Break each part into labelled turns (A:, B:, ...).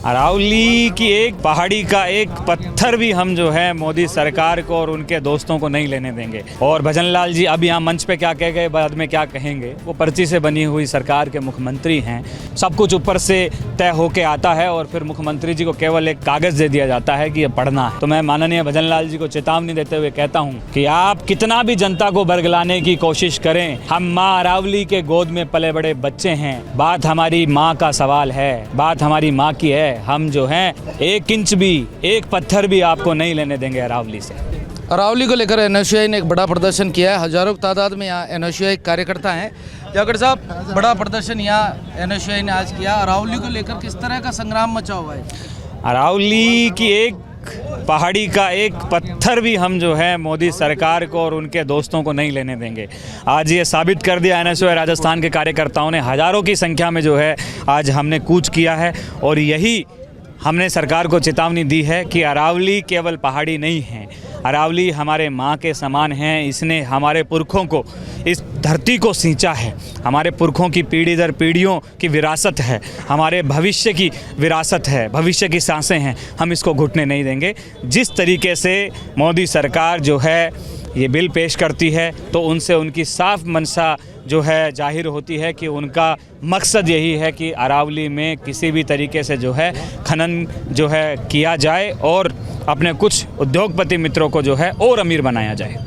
A: अरावली की एक पहाड़ी का एक पत्थर भी हम जो है मोदी सरकार को और उनके दोस्तों को नहीं लेने देंगे। और भजन लाल जी अब यहाँ मंच पे क्या कह गए, बाद में क्या कहेंगे, वो पर्ची से बनी हुई सरकार के मुख्यमंत्री हैं। सब कुछ ऊपर से तय होके आता है और फिर मुख्यमंत्री जी को केवल एक कागज़ दे दिया जाता है कि ये पढ़ना है। तो मैं माननीय भजन लाल जी को चेतावनी देते हुए कहता हूँ कि आप कितना भी जनता को बरगलाने की कोशिश करें, हम माँ अरावली के गोद में पले बड़े बच्चे हैं। बात हमारी माँ का सवाल है, बात हमारी माँ की है। हम जो हैं 1 इंच भी, एक पत्थर भी आपको नहीं लेने देंगे अरावली से।
B: अरावली को लेकर एनएसयूआई ने एक बड़ा प्रदर्शन किया है। हजारों की तादाद में यहाँ एनएसयूआई कार्यकर्ता हैं। जाकर साहब, बड़ा प्रदर्शन यहाँ एनएसयूआई ने आज किया। अरावली को लेकर किस तरह का संग्राम मचा हुआ है?
A: अरावली की एक पहाड़ी का एक पत्थर भी हम जो है मोदी सरकार को और उनके दोस्तों को नहीं लेने देंगे। आज ये साबित कर दिया एनएसयूआई राजस्थान के कार्यकर्ताओं ने, हज़ारों की संख्या में जो है आज हमने कूच किया है। और यही हमने सरकार को चेतावनी दी है कि अरावली केवल पहाड़ी नहीं है, अरावली हमारे माँ के समान हैं। इसने हमारे पुरखों को, इस धरती को सींचा है। हमारे पुरखों की पीढ़ी दर पीढ़ियों की विरासत है, हमारे भविष्य की विरासत है, भविष्य की सांसें हैं। हम इसको घुटने नहीं देंगे। जिस तरीके से मोदी सरकार जो है ये बिल पेश करती है, तो उनसे उनकी साफ मंशा जो है जाहिर होती है कि उनका मकसद यही है कि अरावली में किसी भी तरीके से जो है खनन जो है किया जाए और अपने कुछ उद्योगपति मित्रों को जो है और अमीर बनाया जाए।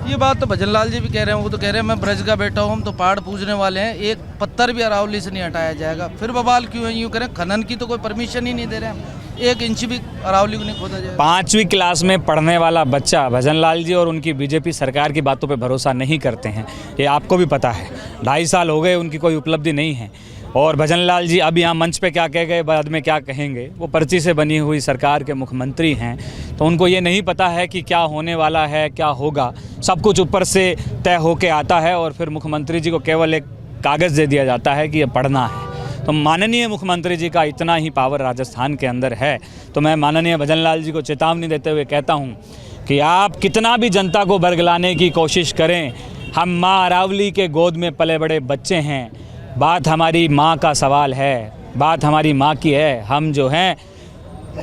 B: ये बात तो भजन लाल जी भी कह रहे हैं। वो तो कह रहे हैं मैं ब्रज का बेटा हूँ, हम तो पहाड़ पूजने वाले हैं, एक पत्थर भी अरावली से नहीं हटाया जाएगा। फिर बवाल क्यों है? यूँ करें, खनन की तो कोई परमिशन ही नहीं दे रहे हैं, 1 इंच भी अरावली को नहीं खोदा जाएगा।
A: 5वीं क्लास में पढ़ने वाला बच्चा भजन लाल जी और उनकी बीजेपी सरकार की बातों पे भरोसा नहीं करते हैं, ये आपको भी पता है। 2.5 साल हो गए, उनकी कोई उपलब्धि नहीं है। और भजन लाल जी अब यहाँ मंच पे क्या कह गए, बाद में क्या कहेंगे, वो पर्ची से बनी हुई सरकार के मुख्यमंत्री हैं। तो उनको ये नहीं पता है कि क्या होने वाला है, क्या होगा। सब कुछ ऊपर से तय होके आता है और फिर मुख्यमंत्री जी को केवल एक कागज़ दे दिया जाता है कि ये पढ़ना है। तो माननीय मुख्यमंत्री जी का इतना ही पावर राजस्थान के अंदर है। तो मैं माननीय भजन लाल जी को चेतावनी देते हुए कहता हूँ कि आप कितना भी जनता को बरगलाने की कोशिश करें, हम माँ अरावली के गोद में पले बड़े बच्चे हैं। बात हमारी माँ का सवाल है, बात हमारी माँ की है। हम जो हैं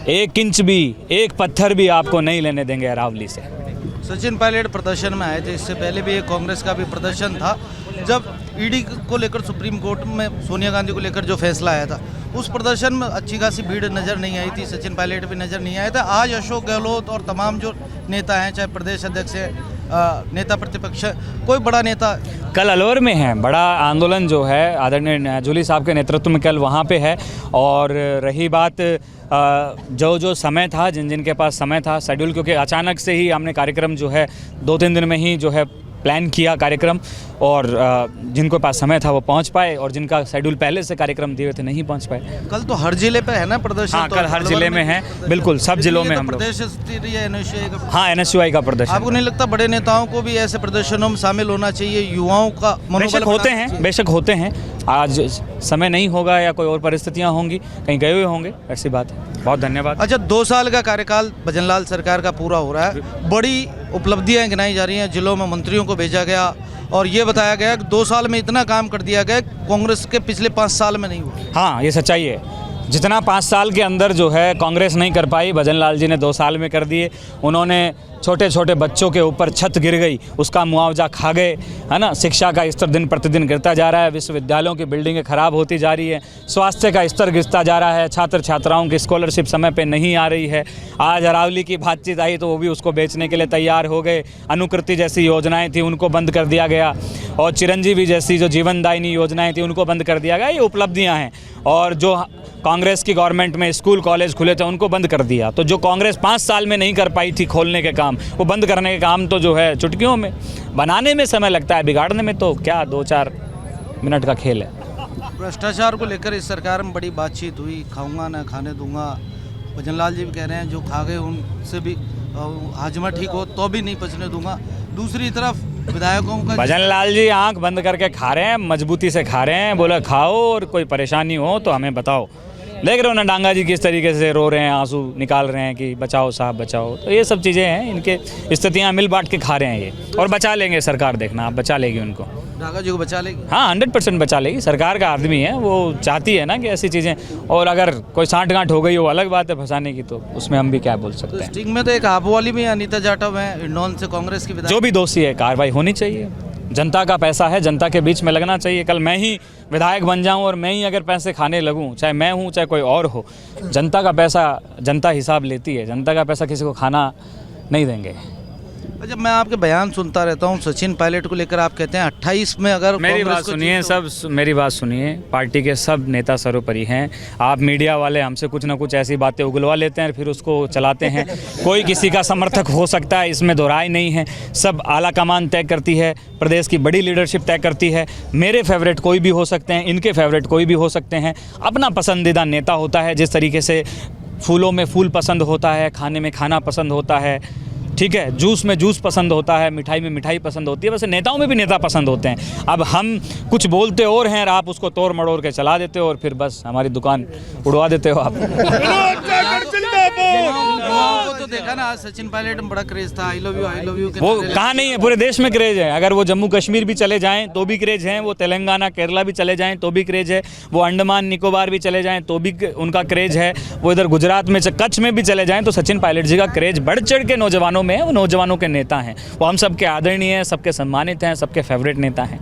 A: 1 इंच भी, एक पत्थर भी आपको नहीं लेने देंगे अरावली से।
B: सचिन पायलट प्रदर्शन में आए थे, इससे पहले भी एक कांग्रेस का भी प्रदर्शन था। जब ईडी को लेकर सुप्रीम कोर्ट में सोनिया गांधी को लेकर जो फैसला आया था, उस प्रदर्शन में अच्छी खासी भीड़ नज़र नहीं आई थी, सचिन पायलट भी नज़र नहीं आए थे। आज अशोक गहलोत और तमाम जो नेता हैं, चाहे प्रदेश अध्यक्ष हैं, नेता प्रतिपक्ष, कोई बड़ा नेता
A: कल अलवर में है। बड़ा आंदोलन जो है आदरणीय जूली साहब के नेतृत्व में कल वहाँ पे है। और रही बात जो समय था, जिन के पास समय था शेड्यूल, क्योंकि अचानक से ही हमने कार्यक्रम जो है 2-3 दिन में ही जो है प्लान किया कार्यक्रम, और जिनको पास समय था वो पहुंच पाए और जिनका शेड्यूल पहले से कार्यक्रम दिए थे नहीं पहुंच पाए।
B: कल तो हर जिले पे है ना प्रदर्शन?
A: हाँ, कल हर जिले में है, बिल्कुल सब जिलों में हम लोग।
B: प्रदेश स्तरीय एनएसयूआई का,
A: हाँ, एनएसयूआई का प्रदर्शन।
B: आपको नहीं लगता बड़े नेताओं को भी ऐसे प्रदर्शनों में शामिल होना चाहिए? युवाओं का
A: बेशक होते हैं, बेशक होते हैं। आज समय नहीं होगा या कोई और परिस्थितियाँ होंगी, कहीं गए हुए होंगे, ऐसी बात है। बहुत धन्यवाद।
B: अच्छा, 2 साल का कार्यकाल भजन लाल सरकार का पूरा हो रहा है, बड़ी उपलब्धियां गिनाई जा रही हैं। जिलों में मंत्रियों को भेजा गया और ये बताया गया कि 2 साल में इतना काम कर दिया गया, कांग्रेस के पिछले 5 साल में नहीं हुआ।
A: हाँ, ये सच्चाई है। जितना 5 साल के अंदर जो है कांग्रेस नहीं कर पाई, भजन लाल जी ने 2 साल में कर दिए। उन्होंने छोटे छोटे बच्चों के ऊपर छत गिर गई, उसका मुआवजा खा गए, है ना। शिक्षा का स्तर दिन प्रतिदिन गिरता जा रहा है, विश्वविद्यालयों की बिल्डिंगें खराब होती जा रही है, स्वास्थ्य का स्तर गिरता जा रहा है, छात्र छात्राओं की स्कॉलरशिप समय पे नहीं आ रही है। आज अरावली की बातचीत आई तो वो भी उसको बेचने के लिए तैयार हो गए। अनुकृति जैसी योजनाएं थी उनको बंद कर दिया गया, और चिरंजीवी जैसी जो जीवनदायिनी योजनाएं थी उनको बंद कर दिया गया। ये उपलब्धियाँ हैं। और जो कांग्रेस की गवर्नमेंट में स्कूल कॉलेज खुले थे उनको बंद कर दिया। तो जो कांग्रेस 5 साल में नहीं कर पाई थी खोलने के काम, वो बंद करने के काम तो जो है चुटकियों में, बनाने में समय लगता है, बिगाड़ने में तो क्या 2-4 मिनट का खेल है।
B: भ्रष्टाचार को लेकर इस सरकार में बड़ी बातचीत हुई, खाऊंगा ना खाने दूंगा। भजन लाल जी भी कह रहे हैं जो खा गए उनसे भी हाजमा ठीक हो तो भी नहीं पचने दूंगा। दूसरी तरफ विधायकों का,
A: भजन लाल जी आंख बंद करके खा रहे हैं, मजबूती से खा रहे हैं। बोले खाओ और कोई परेशानी हो तो हमें बताओ। देख रहे हो ना डांगा जी किस तरीके से रो रहे हैं, आंसू निकाल रहे हैं कि बचाओ साहब बचाओ। तो ये सब चीज़ें हैं, इनके स्थितियाँ मिल बांट के खा रहे हैं ये, और बचा लेंगे सरकार, देखना आप, बचा लेगी उनको।
B: नागा जी को बचा लेगी?
A: हाँ 100% बचा लेगी, सरकार का आदमी है, वो चाहती है ना कि ऐसी चीज़ें, और अगर कोई सांठ-गांठ हो गई वो अलग बात है फंसाने की, तो उसमें हम भी क्या बोल सकते
B: तो
A: हैं।
B: स्टिंग में तो एक आबूवाली में अनीता जाटव है, हिंडौन से कांग्रेस की विधायक।
A: जो भी दोषी है कार्रवाई होनी चाहिए, जनता का पैसा है, जनता के बीच में लगना चाहिए। कल मैं ही विधायक बन जाऊं और मैं ही अगर पैसे खाने लगूं, चाहे मैं हूं चाहे कोई और हो, जनता का पैसा जनता हिसाब लेती है, जनता का पैसा किसी को खाना नहीं देंगे।
B: जब मैं आपके बयान सुनता रहता हूं सचिन पायलट को लेकर, आप कहते हैं 28 में अगर
A: मेरी
B: कांग्रेस
A: बात
B: को
A: सुनिए,
B: जीत तो-
A: सब मेरी बात सुनिए, पार्टी के सब नेता सर्वोपरि हैं। आप मीडिया वाले हमसे कुछ ना कुछ ऐसी बातें उगलवा लेते हैं, फिर उसको चलाते हैं। कोई किसी का समर्थक हो सकता है, इसमें दो राय नहीं है। सब आला कमान तय करती है, प्रदेश की बड़ी लीडरशिप तय करती है। मेरे फेवरेट कोई भी हो सकते हैं, इनके फेवरेट कोई भी हो सकते हैं। अपना पसंदीदा नेता होता है, जिस तरीके से फूलों में फूल पसंद होता है, खाने में खाना पसंद होता है, ठीक है, जूस में जूस पसंद होता है, मिठाई में मिठाई पसंद होती है, वैसे नेताओं में भी नेता पसंद होते हैं। अब हम कुछ बोलते और हैं और आप उसको तोड़ मड़ोड़ के चला देते हो और फिर बस हमारी दुकान उड़वा देते हो आप।
B: युवाओं को तो देखा ना, आज सचिन पायलट में बड़ा क्रेज था, आई लव यू के
A: वो
B: नारे
A: कहाँ नहीं है, पूरे देश में क्रेज है। अगर वो जम्मू कश्मीर भी चले जाएं तो भी क्रेज है, वो तेलंगाना केरला भी चले जाएं तो भी क्रेज है, वो अंडमान निकोबार भी चले जाएं तो भी उनका क्रेज है, वो इधर गुजरात में कच्छ में भी चले जाएं तो सचिन पायलट जी का क्रेज बढ़ चढ़ के नौजवानों में है। वो नौजवानों के नेता हैं, वो हम सबके आदरणीय हैं, सबके सम्मानित हैं, सबके फेवरेट नेता हैं।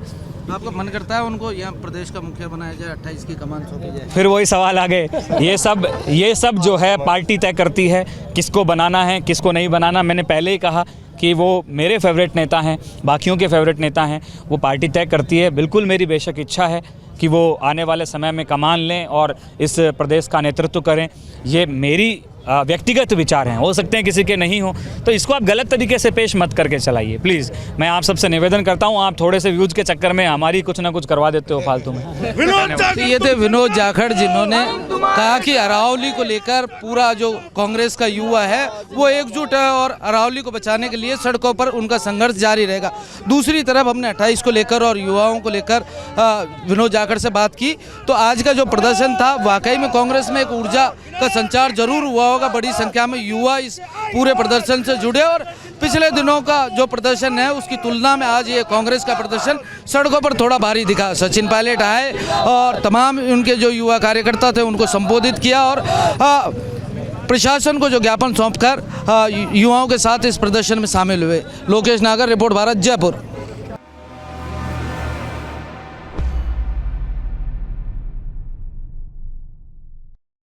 B: आपका मन करता है उनको यहाँ प्रदेश का मुखिया बनाया जाए, 28 की कमान सौंपी जाए?
A: फिर वही सवाल आ गए। ये सब जो है पार्टी तय करती है किसको बनाना है किसको नहीं बनाना। मैंने पहले ही कहा कि वो मेरे फेवरेट नेता हैं, बाकियों के फेवरेट नेता हैं, वो पार्टी तय करती है। बिल्कुल मेरी बेशक इच्छा है कि वो आने वाले समय में कमान लें और इस प्रदेश का नेतृत्व करें। ये मेरी व्यक्तिगत विचार हैं, हो सकते हैं किसी के नहीं हो, तो इसको आप गलत तरीके से पेश मत करके चलाइए प्लीज़। मैं आप सबसे निवेदन करता हूं, आप थोड़े से व्यूज़ के चक्कर में हमारी कुछ ना कुछ करवा देते हो फालतू में।
B: तो ये थे विनोद जाखड़, जिन्होंने कहा कि अरावली को लेकर पूरा जो कांग्रेस का युवा है वो एकजुट है और अरावली को बचाने के लिए सड़कों पर उनका संघर्ष जारी रहेगा। दूसरी तरफ हमने 28 को लेकर और युवाओं को लेकर विनोद जाखड़ से बात की, तो आज का जो प्रदर्शन था वाकई में कांग्रेस में एक ऊर्जा का संचार जरूर हुआ होगा। बड़ी संख्या में युवा इस पूरे प्रदर्शन से जुड़े और पिछले दिनों का जो प्रदर्शन है उसकी तुलना में आज ये कांग्रेस का प्रदर्शन सड़कों पर थोड़ा भारी दिखा। सचिन पायलट आए और तमाम उनके जो युवा कार्यकर्ता थे उनको संबोधित किया और प्रशासन को जो ज्ञापन सौंपकर युवाओं के साथ इस प्रदर्शन में शामिल हुए। लोकेश नागर, रिपोर्ट भारत, जयपुर।